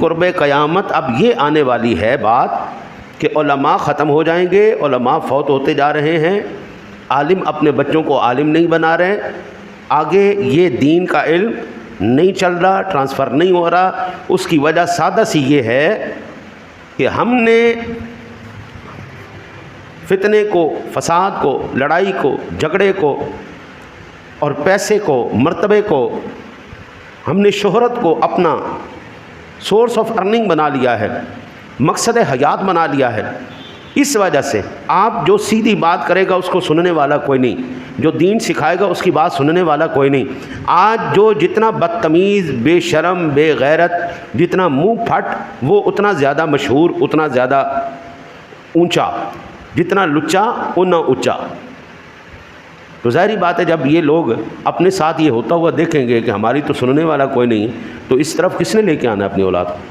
قرب قیامت اب یہ آنے والی ہے بات کہ علماء ختم ہو جائیں گے، علماء فوت ہوتے جا رہے ہیں، عالم اپنے بچوں کو عالم نہیں بنا رہے، آگے یہ دین کا علم نہیں چل رہا، ٹرانسفر نہیں ہو رہا۔ اس کی وجہ سادہ سی یہ ہے کہ ہم نے فتنے کو، فساد کو، لڑائی کو، جھگڑے کو اور پیسے کو، مرتبے کو، ہم نے شہرت کو اپنا سورس آف ارننگ بنا لیا ہے، مقصد حیات بنا لیا ہے۔ اس وجہ سے آپ جو سیدھی بات کرے گا اس کو سننے والا کوئی نہیں، جو دین سکھائے گا اس کی بات سننے والا کوئی نہیں۔ آج جو جتنا بدتمیز، بے شرم، بے غیرت، جتنا منہ پھٹ، وہ اتنا زیادہ مشہور، اتنا زیادہ اونچا، جتنا لچا اتنا اونچا۔ تو ظاہری بات ہے جب یہ لوگ اپنے ساتھ یہ ہوتا ہوا دیکھیں گے کہ ہماری تو سننے والا کوئی نہیں، تو اس طرف کس نے لے کے آنا ہے اپنی اولاد کو؟